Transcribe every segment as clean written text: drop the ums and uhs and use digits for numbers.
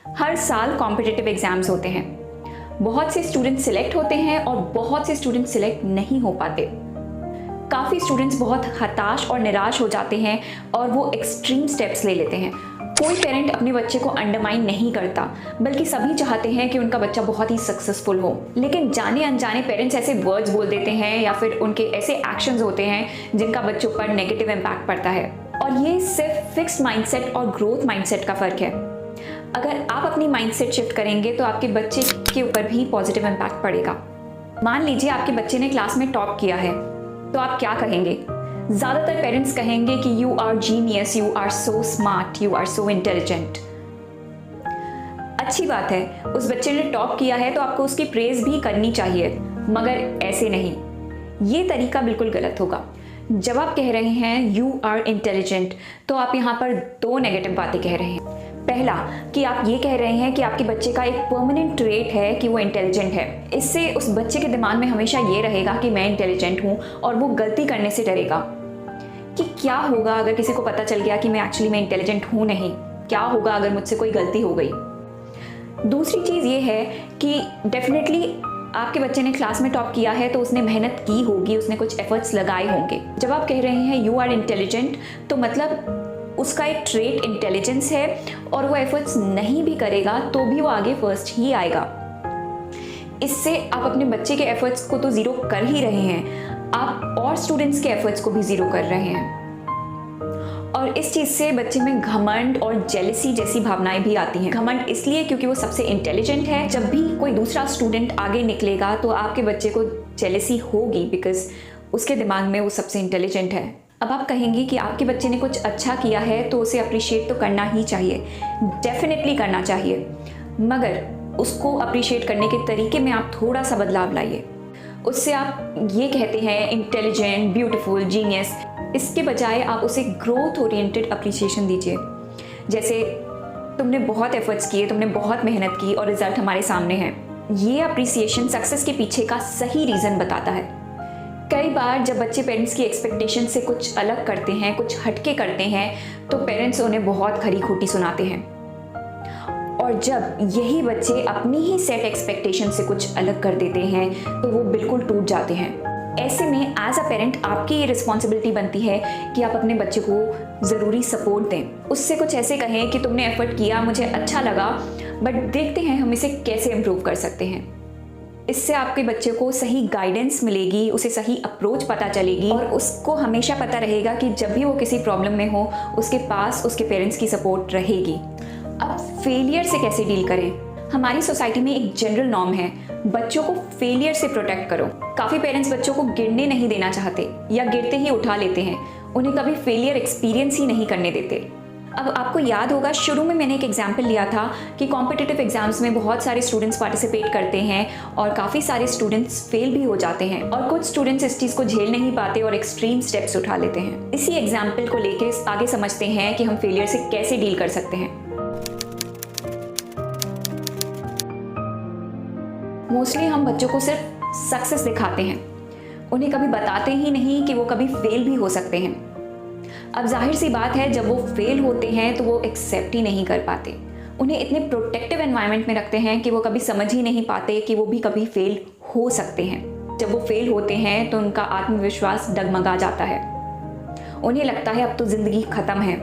हर साल competitive exams होते हैं। बहुत से स्टूडेंट सिलेक्ट होते हैं और बहुत से स्टूडेंट सिलेक्ट नहीं हो पाते। काफ़ी स्टूडेंट्स बहुत हताश और निराश हो जाते हैं और वो एक्सट्रीम स्टेप्स ले लेते हैं। कोई पेरेंट अपने बच्चे को अंडरमाइन नहीं करता, बल्कि सभी चाहते हैं कि उनका बच्चा बहुत ही सक्सेसफुल हो। लेकिन जाने अनजाने पेरेंट्स ऐसे वर्ड्स बोल देते हैं या फिर उनके ऐसे एक्शंस होते हैं जिनका बच्चों पर नेगेटिव इम्पैक्ट पड़ता है। और ये सिर्फ फिक्स्ड माइंडसेट और ग्रोथ माइंडसेट का फ़र्क है। अगर आप अपनी माइंडसेट शिफ्ट करेंगे तो आपके बच्चे के ऊपर भी पॉजिटिव इम्पैक्ट पड़ेगा। मान लीजिए आपके बच्चे ने क्लास में टॉप किया है, तो आप क्या कहेंगे? ज़्यादातर पेरेंट्स कहेंगे कि you are genius, you are so smart, you are so intelligent. अच्छी बात है, उस बच्चे ने टॉप किया है तो आपको उसकी प्रेज भी करनी चाहिए, मगर ऐसे नहीं। ये तरीका बिल्कुल गलत होगा। जब आप कह रहे हैं यू आर इंटेलिजेंट, तो आप यहाँ पर दो नेगेटिव बातें कह रहे हैं। पहला, कि आप ये कह रहे हैं कि आपके बच्चे का एक परमानेंट ट्रेट है कि वो इंटेलिजेंट है। इससे उस बच्चे के दिमाग में हमेशा ये रहेगा कि मैं इंटेलिजेंट हूँ और वो गलती करने से डरेगा कि क्या होगा अगर किसी को पता चल गया कि मैं एक्चुअली मैं इंटेलिजेंट हूँ नहीं, क्या होगा अगर मुझसे कोई गलती हो गई। दूसरी चीज़ ये है कि डेफिनेटली आपके बच्चे ने क्लास में टॉप किया है तो उसने मेहनत की होगी, उसने कुछ एफर्ट्स लगाए होंगे। जब आप कह रहे हैं यू आर इंटेलिजेंट, तो मतलब उसका एक ट्रेट इंटेलिजेंस है और वो एफर्ट्स नहीं भी करेगा तो भी वो आगे फर्स्ट ही आएगा। इससे आप अपने बच्चे के एफर्ट्स को तो ज़ीरो कर ही रहे हैं, आप और स्टूडेंट्स के एफर्ट्स को भी ज़ीरो कर रहे हैं। और इस चीज़ से बच्चे में घमंड और जेलसी जैसी भावनाएं भी आती हैं। घमंड इसलिए क्योंकि वो सबसे इंटेलिजेंट है। जब भी कोई दूसरा स्टूडेंट आगे निकलेगा तो आपके बच्चे को जेलसी होगी, बिकॉज उसके दिमाग में वो सबसे इंटेलिजेंट है। अब आप कहेंगे कि आपके बच्चे ने कुछ अच्छा किया है तो उसे अप्रिशिएट तो करना ही चाहिए, डेफिनेटली करना चाहिए, मगर उसको अप्रिशिएट करने के तरीके में आप थोड़ा सा बदलाव लाइए। उससे आप ये कहते हैं इंटेलिजेंट, ब्यूटीफुल, जीनियस, इसके बजाय आप उसे ग्रोथ ओरिएंटेड अप्रिसिएशन दीजिए। जैसे तुमने बहुत एफर्ट्स किए, तुमने बहुत मेहनत की और रिजल्ट हमारे सामने है। ये अप्रिसिएशन सक्सेस के पीछे का सही रीज़न बताता है। कई बार जब बच्चे पेरेंट्स की एक्सपेक्टेशन से कुछ अलग करते हैं, कुछ हटके करते हैं, तो पेरेंट्स उन्हें बहुत खरी खोटी सुनाते हैं। और जब यही बच्चे अपनी ही सेट एक्सपेक्टेशन से कुछ अलग कर देते हैं तो वो बिल्कुल टूट जाते हैं। ऐसे में एज अ पेरेंट आपकी ये रिस्पॉन्सिबिलिटी बनती है कि आप अपने बच्चे को ज़रूरी सपोर्ट दें। उससे कुछ ऐसे कहें कि तुमने एफर्ट किया, मुझे अच्छा लगा, बट देखते हैं हम इसे कैसे इम्प्रूव कर सकते हैं। इससे आपके बच्चे को सही गाइडेंस मिलेगी, उसे सही अप्रोच पता चलेगी और उसको हमेशा पता रहेगा कि जब भी वो किसी प्रॉब्लम में हो उसके पास उसके पेरेंट्स की सपोर्ट रहेगी। अब फेलियर से कैसे डील करें? हमारी सोसाइटी में एक जनरल नॉर्म है, बच्चों को फेलियर से प्रोटेक्ट करो। काफ़ी पेरेंट्स बच्चों को गिरने नहीं देना चाहते या गिरते ही उठा लेते हैं, उन्हें कभी फेलियर एक्सपीरियंस ही नहीं करने देते। अब आपको याद होगा शुरू में मैंने एक एग्जाम्पल लिया था कि कॉम्पिटिटिव एग्जाम्स में बहुत सारे स्टूडेंट्स पार्टिसिपेट करते हैं और काफ़ी सारे स्टूडेंट्स फेल भी हो जाते हैं और कुछ स्टूडेंट्स इस चीज़ को झेल नहीं पाते और एक्सट्रीम स्टेप्स उठा लेते हैं। इसी एग्जाम्पल को लेके आगे समझते हैं कि हम फेलियर से कैसे डील कर सकते हैं। मोस्टली हम बच्चों को सिर्फ सक्सेस दिखाते हैं, उन्हें कभी बताते ही नहीं कि वो कभी फेल भी हो सकते हैं। अब जाहिर सी बात है, जब वो फेल होते हैं तो वो एक्सेप्ट ही नहीं कर पाते। उन्हें इतने प्रोटेक्टिव एनवायरनमेंट में रखते हैं कि वो कभी समझ ही नहीं पाते कि वो भी कभी फेल हो सकते हैं। जब वो फेल होते हैं तो उनका आत्मविश्वास डगमगा जाता है। उन्हें लगता है अब तो ज़िंदगी ख़त्म है,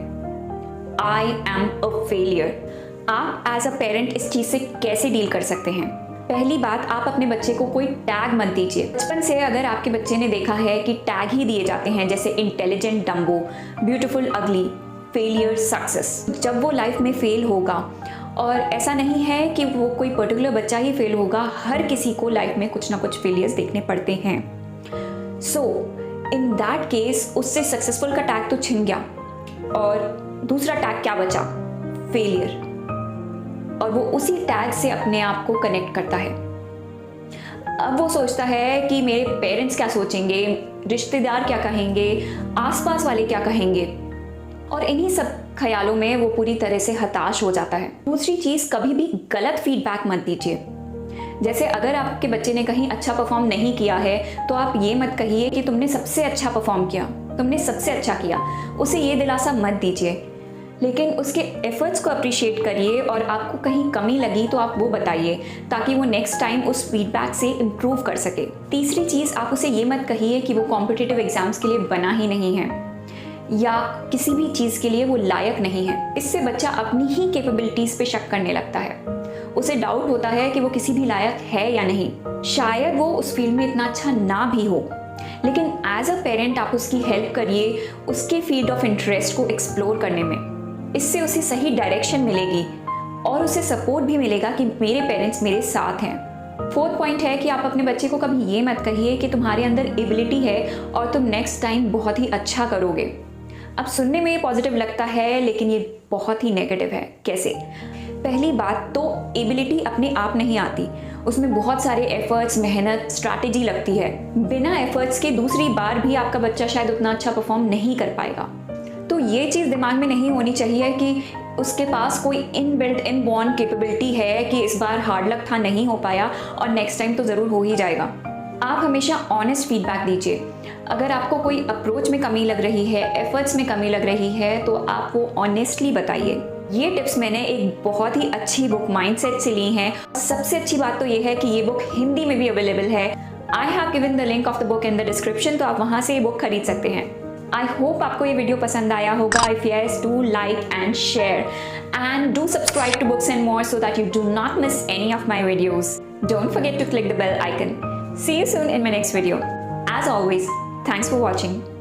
आई एम अ फेलियर। आप एज अ पेरेंट इस चीज़ से कैसे डील कर सकते हैं? पहली बात, आप अपने बच्चे को कोई टैग मत दीजिए। बचपन से अगर आपके बच्चे ने देखा है कि टैग ही दिए जाते हैं, जैसे इंटेलिजेंट डम्बो, ब्यूटीफुल अगली, फेलियर सक्सेस, जब वो लाइफ में फेल होगा, और ऐसा नहीं है कि वो कोई पर्टिकुलर बच्चा ही फेल होगा, हर किसी को लाइफ में कुछ ना कुछ फेलियर्स देखने पड़ते हैं। सो इन दैट केस उससे सक्सेसफुल का टैग तो छिन गया और दूसरा टैग क्या बचा? फेलियर। और वो उसी टैग से अपने आप को कनेक्ट करता है। अब वो सोचता है कि मेरे पेरेंट्स क्या सोचेंगे, रिश्तेदार क्या कहेंगे, आसपास वाले क्या कहेंगे, और इन्हीं सब ख्यालों में वो पूरी तरह से हताश हो जाता है। दूसरी चीज़, कभी भी गलत फीडबैक मत दीजिए। जैसे अगर आपके बच्चे ने कहीं अच्छा परफॉर्म नहीं किया है तो आप ये मत कहिए कि तुमने सबसे अच्छा परफॉर्म किया, तुमने सबसे अच्छा किया। उसे ये दिलासा मत दीजिए। लेकिन उसके एफर्ट्स को अप्रिशिएट करिए और आपको कहीं कमी लगी तो आप वो बताइए ताकि वो नेक्स्ट टाइम उस फीडबैक से इम्प्रूव कर सके। तीसरी चीज़, आप उसे ये मत कहिए कि वो कॉम्पिटिटिव एग्जाम्स के लिए बना ही नहीं है या किसी भी चीज़ के लिए वो लायक नहीं है। इससे बच्चा अपनी ही कैपेबिलिटीज़ पे शक करने लगता है। उसे डाउट होता है कि वो किसी भी लायक है या नहीं। शायद वो उस फील्ड में इतना अच्छा ना भी हो, लेकिन एज अ पेरेंट आप उसकी हेल्प करिए उसके फील्ड ऑफ इंटरेस्ट को एक्सप्लोर करने में। इससे उसे सही डायरेक्शन मिलेगी और उसे सपोर्ट भी मिलेगा कि मेरे पेरेंट्स मेरे साथ हैं। फोर्थ पॉइंट है कि आप अपने बच्चे को कभी ये मत कहिए कि तुम्हारे अंदर एबिलिटी है और तुम नेक्स्ट टाइम बहुत ही अच्छा करोगे। अब सुनने में ये पॉजिटिव लगता है, लेकिन ये बहुत ही नेगेटिव है। कैसे? पहली बात तो एबिलिटी अपने आप नहीं आती, उसमें बहुत सारे एफर्ट्स, मेहनत, स्ट्रैटेजी लगती है। बिना एफर्ट्स के दूसरी बार भी आपका बच्चा शायद उतना अच्छा परफॉर्म नहीं कर पाएगा। तो ये चीज़ दिमाग में नहीं होनी चाहिए कि उसके पास कोई इनबिल्ट इनबॉर्न कैपेबिलिटी है कि इस बार हार्ड लक था, नहीं हो पाया और नेक्स्ट टाइम तो ज़रूर हो ही जाएगा। आप हमेशा ऑनेस्ट फीडबैक दीजिए। अगर आपको कोई अप्रोच में कमी लग रही है, एफर्ट्स में कमी लग रही है, तो आप वो ऑनेस्टली बताइए। ये टिप्स मैंने एक बहुत ही अच्छी बुक माइंडसेट से ली हैं। सबसे अच्छी बात तो ये है कि ये बुक हिंदी में भी अवेलेबल है। I have given the link of the book in the description, तो आप वहाँ से ये बुक खरीद सकते हैं। आई होप आपको ये वीडियो पसंद आया होगा। If yes, do like and share and do subscribe to Books and More so that you do not miss any of my videos. Don't forget to click the bell icon. See you soon in my next video. As always, thanks for watching.